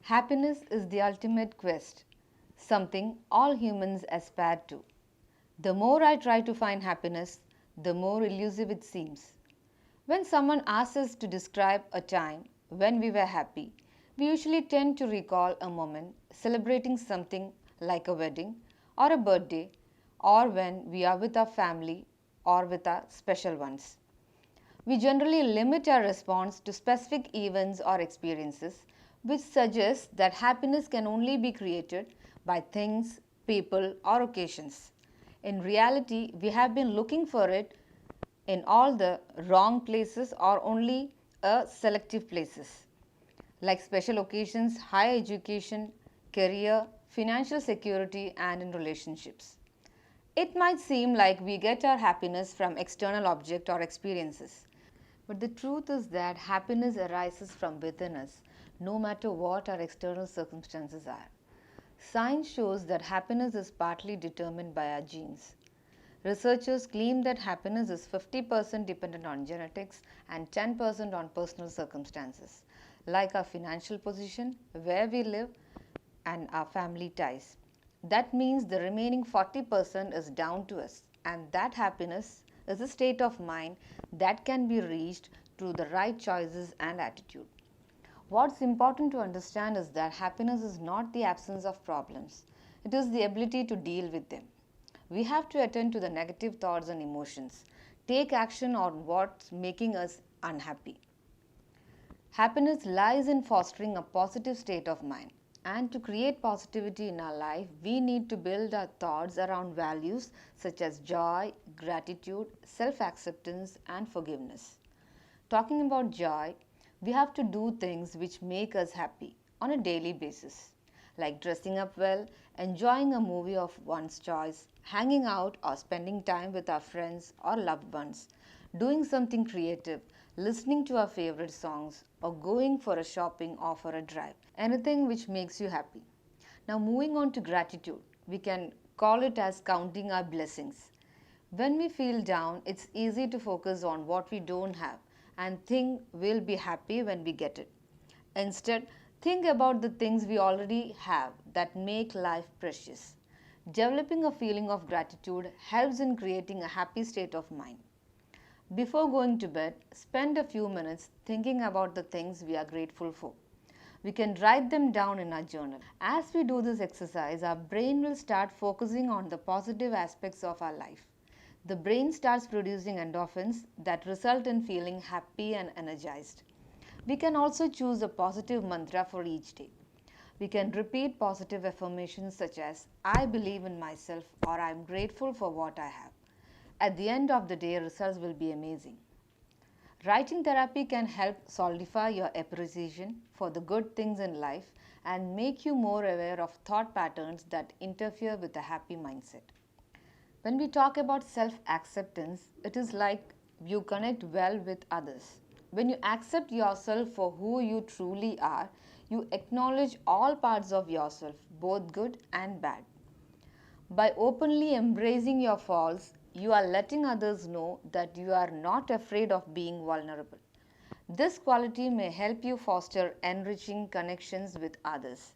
Happiness is the ultimate quest, something all humans aspire to. The more I try to find happiness, the more elusive it seems. When someone asks us to describe a time when we were happy, we usually tend to recall a moment celebrating something like a wedding or a birthday, or when we are with our family or with our special ones. We generally limit our response to specific events or experiences, which suggests that happiness can only be created by things, people, or occasions. In reality, we have been looking for it in all the wrong places or only a selective places, like special occasions, higher education, career, financial security, and in relationships. It might seem like we get our happiness from external objects or experiences, but the truth is that happiness arises from within us, no matter what our external circumstances are. Science shows that happiness is partly determined by our genes. Researchers claim that happiness is 50% dependent on genetics and 10% on personal circumstances, like our financial position, where we live, and our family ties. That means the remaining 40% is down to us, and that happiness is a state of mind that can be reached through the right choices and attitude. What's important to understand is that happiness is not the absence of problems, it is the ability to deal with them. We have to attend to the negative thoughts and emotions, take action on what's making us unhappy. Happiness lies in fostering a positive state of mind. And to create positivity in our life, we need to build our thoughts around values such as joy, gratitude, self acceptance, and forgiveness. Talking about joy, we have to do things which make us happy on a daily basis, like dressing up well, enjoying a movie of one's choice, hanging out or spending time with our friends or loved ones, doing something creative, listening to our favorite songs, or going for a shopping or for a drive. Anything which makes you happy. Now, moving on to gratitude, we can call it as counting our blessings. When we feel down, it's easy to focus on what we don't have and think we'll be happy when we get it. Instead, think about the things we already have that make life precious. Developing a feeling of gratitude helps in creating a happy state of mind. Before going to bed, spend a few minutes thinking about the things we are grateful for. We can write them down in our journal. As we do this exercise, our brain will start focusing on the positive aspects of our life. The brain starts producing endorphins that result in feeling happy and energized. We can also choose a positive mantra for each day. We can repeat positive affirmations such as, I believe in myself, or I am grateful for what I have. At the end of the day, results will be amazing. Writing therapy can help solidify your appreciation for the good things in life and make you more aware of thought patterns that interfere with a happy mindset. When we talk about self-acceptance, it is like you connect well with others. When you accept yourself for who you truly are, you acknowledge all parts of yourself, both good and bad. By openly embracing your faults, you are letting others know that you are not afraid of being vulnerable. This quality may help you foster enriching connections with others,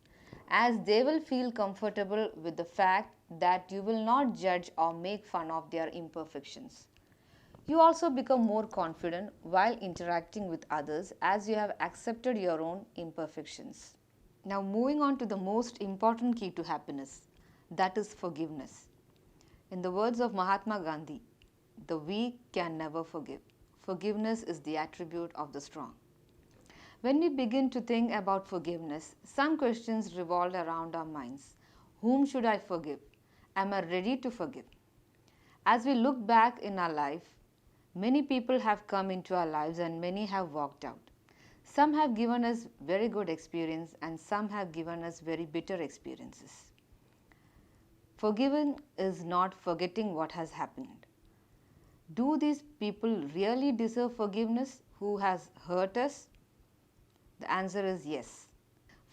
as they will feel comfortable with the fact that you will not judge or make fun of their imperfections. You also become more confident while interacting with others as you have accepted your own imperfections. Now, moving on to the most important key to happiness, that is forgiveness. In the words of Mahatma Gandhi, the weak can never forgive. Forgiveness is the attribute of the strong. When we begin to think about forgiveness, some questions revolve around our minds. Whom should I forgive? Am I ready to forgive? As we look back in our life, many people have come into our lives and many have walked out. Some have given us very good experience and some have given us very bitter experiences. Forgiving is not forgetting what has happened. Do these people really deserve forgiveness who has hurt us? The answer is yes.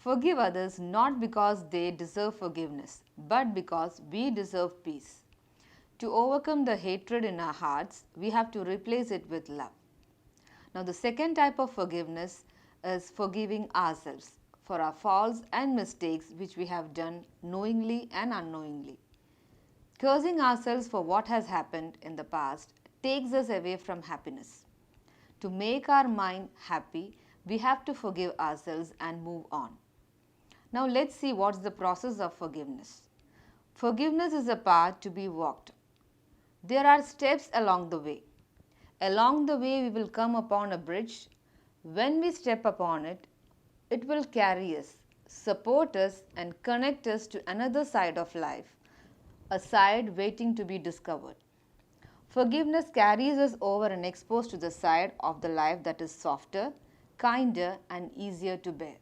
Forgive others not because they deserve forgiveness, but because we deserve peace. To overcome the hatred in our hearts, we have to replace it with love. Now, the second type of forgiveness is forgiving ourselves. for our faults and mistakes which we have done knowingly and unknowingly. Cursing ourselves for what has happened in the past takes us away from happiness. To make our mind happy, we have to forgive ourselves and move on. Now let's see what's the process of forgiveness. Forgiveness is a path to be walked. There are steps along the way. Along the way, we will come upon a bridge. When we step upon it, it will carry us, support us, and connect us to another side of life, a side waiting to be discovered. Forgiveness carries us over and exposed to the side of the life that is softer, kinder, and easier to bear.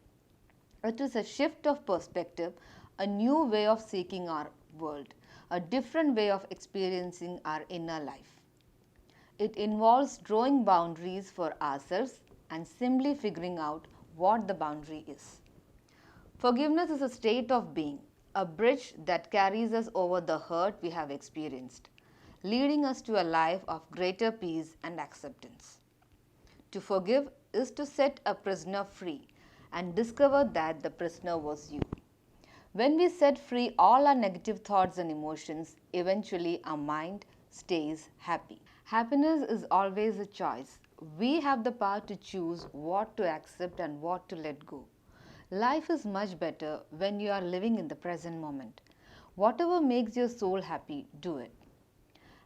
It is a shift of perspective, a new way of seeing our world, a different way of experiencing our inner life. It involves drawing boundaries for ourselves and simply figuring out what the boundary is. Forgiveness is a state of being, a bridge that carries us over the hurt we have experienced, leading us to a life of greater peace and acceptance. To forgive is to set a prisoner free and discover that the prisoner was you. When we set free all our negative thoughts and emotions, eventually our mind stays happy. Happiness is always a choice. We have the power to choose what to accept and what to let go. Life is much better when you are living in the present moment. Whatever makes your soul happy, do it.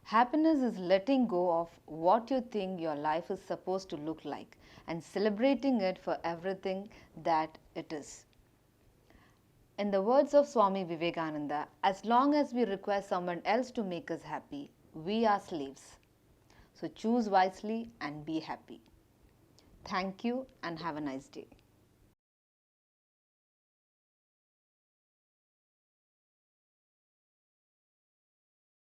Happiness is letting go of what you think your life is supposed to look like and celebrating it for everything that it is. In the words of Swami Vivekananda, as long as we require someone else to make us happy, we are slaves. So choose wisely and be happy. Thank you and have a nice day.